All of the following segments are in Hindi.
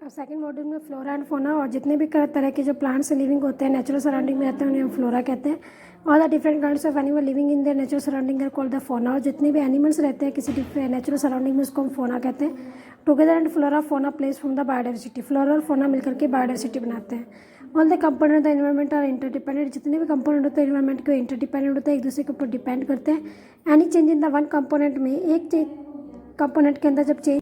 अब सेकंड मॉड्यूल में फ्लोरा एंड फोना और जितने भी तरह के जो प्लांट्स लिविंग होते हैं नेचुरल सराउंडिंग में रहते हैं उन्हें हम फ्लोरा कहते हैं। All the different kinds of animal living in their natural surrounding are called the fauna. और जितने भी एनिमल्स रहते हैं किसी नेचुरल सराउंडिंग में उसको हम फोना कहते हैं। Together and flora fauna place from the biodiversity. Flora और फोना मिलकर के बायोडाइवर्सिटी बनाते हैं। All the component of the environment are interdependent. जितने भी कंपोनेंट होते हैं एनवायरमेंट के इंटरडिपेंडेंट होते हैं, एक दूसरे के ऊपर डिपेंड करते हैं। Any change in the one component में एक कंपोनेंट के अंदर जब change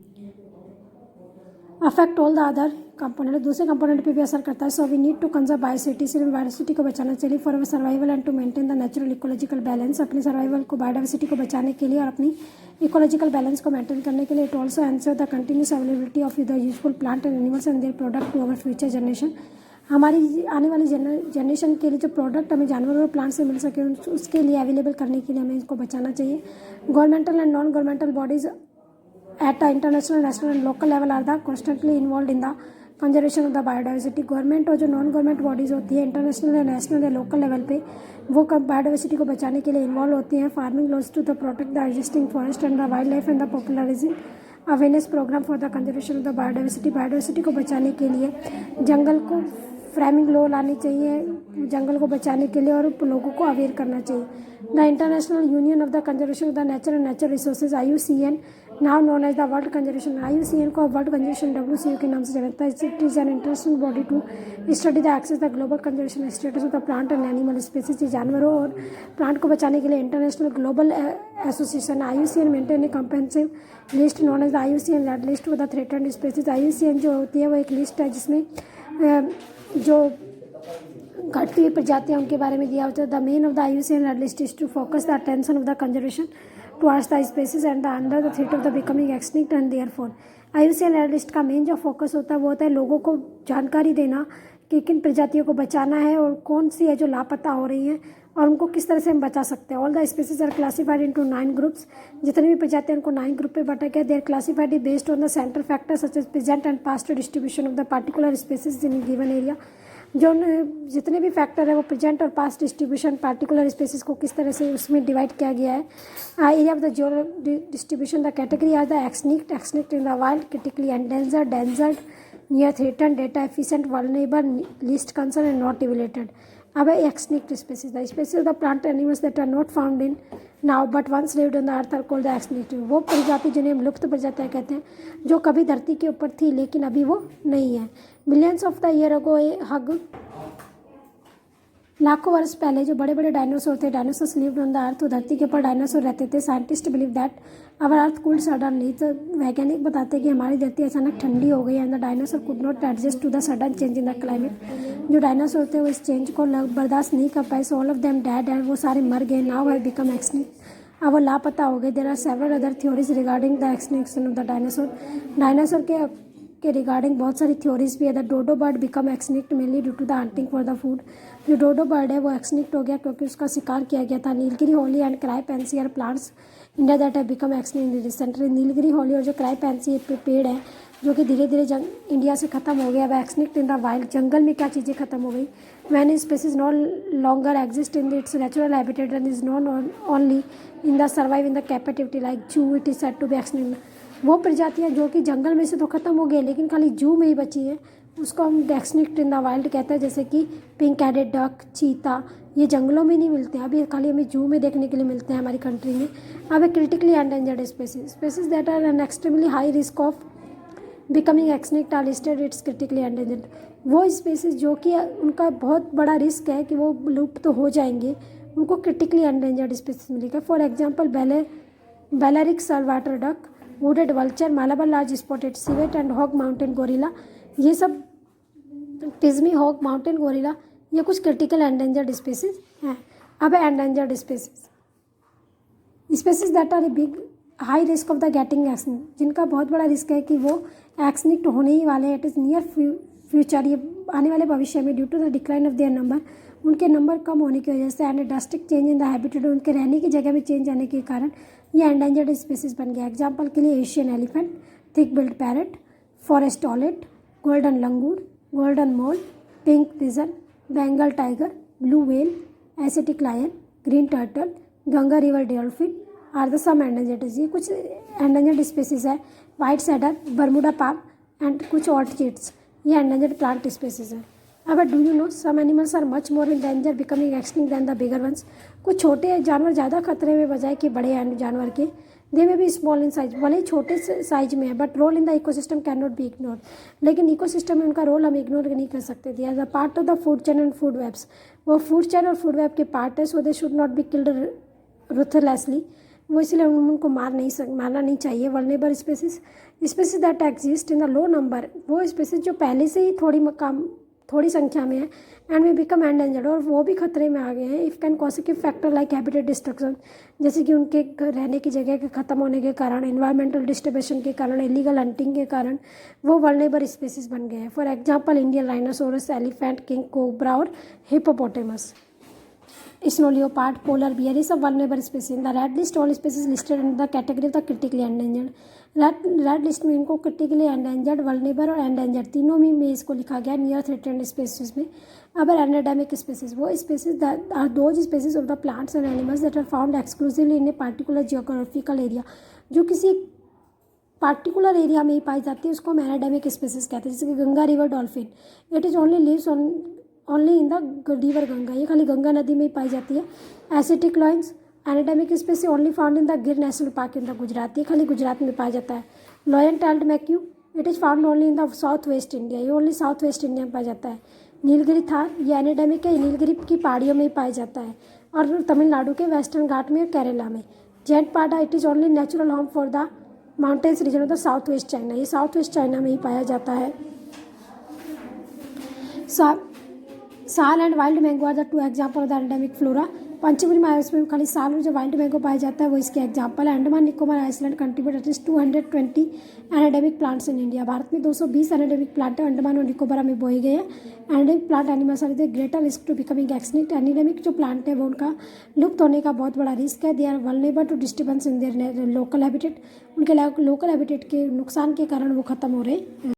affect all the other component, दूसरे कंपोनेंट पे भी असर करता है। So we need to conserve biocity. सिर्फ बायोसिटी को बचाना चाहिए for our survival and to maintain the natural ecological balance. अपनी सर्वाइवल को बायोडाइवर्सिटी को बचाने के लिए और अपनी इकोलॉजिकल बैलेंस को मेंटेन करने के लिए it also ensure the continuous availability of the useful plant and animals and their product to our future generation. हमारी आने वाली जनरेशन के लिए जो प्रोडक्ट हमें जानवरों और प्लांट से मिल सके उसके लिए अवेलेबल करने के लिए हमें इसको बचाना चाहिए। Governmental and non governmental bodies at the international, national and local level are the constantly involved in the conservation of the biodiversity। Government और जो नॉन गवर्नमेंट बॉडीज़ होती है इंटरनेशनल या नेशनल या लोकल लेवल पे वो बायोडाइवर्सिटी को बचाने के लिए इन्वॉल्व होती हैं। Farming laws to the protect the existing forest and the wild life and the popularising awareness program for the conservation of the biodiversity. Biodiversity को बचाने के लिए जंगल को फ्रेमिंग लॉ लानी चाहिए जंगल को बचाने के लिए और लोगों को अवेयर करना चाहिए। The international union of the conservation of the nature and natural resources IUCN now known as the world conservation. IUCN को वर्ल्ड कंजर्वेशन WCO के नाम से जाना जाता है। It is an international body to study the access the global conservation status of the plant and animal species. जानवरों और प्लांट को बचाने के लिए international global association IUCN maintain a comprehensive list known as the IUCN red list for the threatened species. IUCN जो होती है वो एक लिस्ट है जिसमें जो घटती हुई प्रजातियाँ उनके बारे में दिया होता है। The main of the IUCN red list is to focus the attention of the conservation towards the species and the under the threat of the becoming extinct and therefore. IUCN red list का मेन जो फोकस होता है वो होता है लोगों को जानकारी देना कि किन प्रजातियों को बचाना है और कौन सी है जो लापता हो रही हैं और उनको किस तरह से हम बचा सकते हैं। All the species are classified into 9 groups. जितने भी प्रजातियां उनको 9 ग्रुप पे बांटा गया। They are classified based on the centre factor such as present and past distribution of the particular species in given area. जो जितने भी फैक्टर है वो प्रेजेंट और पास्ट डिस्ट्रीब्यूशन पार्टिकुलर स्पीसीज को किस तरह से उसमें डिवाइड किया गया है। एरिया ऑफ द जो distribution the category are the extinct in the wild, critically endangered, endangered, near threatened, data efficient, vulnerable, least concern and not related. अब extinct species the species of the plant animals that are not found in now but once lived on the earth are called the extinct. वो प्रजाति जिन्हें हम लुप्त प्रजातियाँ कहते हैं जो कभी धरती के ऊपर थी लेकिन अभी वो नहीं है। Millions of the year ago a hug, लाखों वर्ष पहले जो बड़े बड़े डायनासोर थे, dinosaurs lived on the earth, तो धरती के ऊपर डायनासोर रहते थे। Scientist believe that our earth cooled suddenly. तो वैज्ञानिक बताते हैं कि हमारी धरती अचानक ठंडी हो गई and the dinosaur could not adjust to the sudden change in the climate. जो डायनासोर थे वो इस चेंज को बर्दाश्त नहीं कर पाए। So all of them dead and वो सारे मर गए। Now have become extinct. अब वो लापता हो गए। There are several other theories regarding the extinction of the dinosaur. Dinosaur के रिगार्डिंग बहुत सारी थ्योरीज भी है। The dodo bird become extinct mainly due to the hunting for the food. जो डोडो बर्ड है वो एक्सटिंक्ट हो गया क्योंकि उसका शिकार किया गया था। नीलगिरी होली एंड क्राइपैंसी are plants India that have become extinct recently. Nilgiri holly और जो क्राइपैंसी पेड़ है जो कि धीरे धीरे इंडिया से ख़त्म हो गया। वह एक्सटिंक्ट इन द वाइल्ड। जंगल में क्या चीज़ें ख़त्म हो गई। When species no longer exist in its natural habitat and is non only in the survive in the captivity like zoo it is said to be extinct. वो प्रजातियाँ जो कि जंगल में से तो ख़त्म हो गई लेकिन खाली जू में ही बची है उसको हम एक्सटिंक्ट इन द वाइल्ड कहते हैं। जैसे कि पिंक हेडेड डक, चीता, ये जंगलों में नहीं मिलते हैं, अभी खाली हमें जू में देखने के लिए मिलते हैं हमारी कंट्री में। अब एक critically endangered species that are an extremely high risk of becoming extinct are listed it's critically endangered. वो स्पीसीज जो कि उनका बहुत बड़ा रिस्क है कि वो लुप्त तो हो जाएंगे, उनको क्रिटिकली एंडेंजर्ड स्पीसीज मिलेगा। For example Balearic saltwater duck, wooded vulture, Malabar large spotted civet and hog mountain gorilla. ये सब टिज्मी हॉग माउंटेन गोरिल्ला ये कुछ क्रिटिकल एंडेंजर्ड स्पीसीज हैं। अब endangered species that are a big high risk of the getting extinct, जिनका बहुत बड़ा रिस्क है कि वो एक्सटिंक्ट होने ही वाले हैं। इट इज़ नियर फ्यूचर, ये आने वाले भविष्य में due to the decline of their number, उनके नंबर कम होने की वजह से and drastic change in the habitat, उनके रहने की जगह में चेंज आने के कारण ये एंडेंजर्ड स्पीसीज बन गया। एग्जाम्पल के लिए Asian elephant, thick build parrot, forest owlet, golden langur, golden mole, pink pigeon, Bengal tiger, blue whale, Asiatic lion, green turtle, Ganga river dolphin are the some endangered. ये कुछ एंडेंजर्ड स्पीसीज है। White cedar, Bermuda palm and कुछ ऑर्चिड्स, ये एंडेंजर्ड प्लांट स्पेसीज है। अब do you know some animals are much more in danger becoming extinct than the bigger ones. कुछ छोटे जानवर ज़्यादा खतरे में बजाय कि बड़े जानवर के। दे में भी स्मॉल इन साइज, भले ही छोटे साइज में है, but role in the ecosystem can not be ignore. लेकिन इकोसिस्टम में उनका रोल हम इग्नोर नहीं कर सकते। They are the part of the food chain and food webs, वो फूड चेन और फूड वेब के पार्ट है। So they should not be killed ruthlessly, वो इसलिए उनको मारना नहीं चाहिए। Vulnerable species that exist in the low number, वो स्पेसीज जो पहले से ही थोड़ी संख्या में है, एंड में बिकम एंडेंजर्ड, और वो भी खतरे में आ गए हैं। If can causative factor like habitat destruction, जैसे कि उनके रहने की जगह के ख़त्म होने के कारण, इन्वायरमेंटल डिस्टर्बेशन के कारण, इलीगल हंटिंग के कारण वो वल्नरेबल स्पेसीज बन गए हैं। For example Indian rhinoceros, elephant, king cobra और hippopotamus, snow leopard, polar bear, ये सब vulnerable species. In the red list all species listed in the category of the critically endangered. Red list में इनको क्रिटिकली एंडेंजर्ड, वल्नरेबल और एंडेंजर्ड तीनों में इसको लिखा गया नियर थ्रेटेंड स्पेसीज में। अब एंडेमिक स्पेसीज, वो species are those species of the plants and animals that are found exclusively in a particular geographical area, जो किसी पार्टिकुलर एरिया में ही पाई जाती है, उसको हम एंडेमिक स्पेसीज कहते हैं। जैसे कि Ganga river dolphin, it is only lives only in the river Ganga, ये खाली गंगा नदी में ही पाई जाती है। Asiatic lions, endemic species only found in the Gir national park in the Gujarat, ये खाली गुजरात में पाया जाता है। Lion tailed macaque, it is found only in the south west India, ये ओनली साउथ वेस्ट इंडिया में पाया जाता है। नीलगिरी थार, ये एंडेमिक है, नीलगिरी की पहाड़ियों में ही पाया जाता है, और तमिलनाडु के वेस्टर्न घाट में और केरला में। Giant panda, it is only natural home for the mountains region of the south west China, ये साउथ वेस्ट चाइना में ही पाया जाता है। Sal and wild mango are the two example of the endemic flora. Pachmarhi Maharashtra में खाली साल में जो वाइल्ड मैंगो पाया जाता है वो इसके एग्जाम्पल है। Andaman Nicobar island contribute at least 220 endemic plants in India. Bharat में 220 एंडेमिक प्लांट अंडमान और निकोबार में बोए गए हैं। Endemic plant animals are the greater risk to becoming extinct. Endemic जो प्लांट है वो उनका लुप्त होने का बहुत बड़ा रिस्क है। They are vulnerable to disturbance in their local habitat, उनके लोकल हैबिटेट के नुकसान के कारण वो खत्म हो रहे हैं।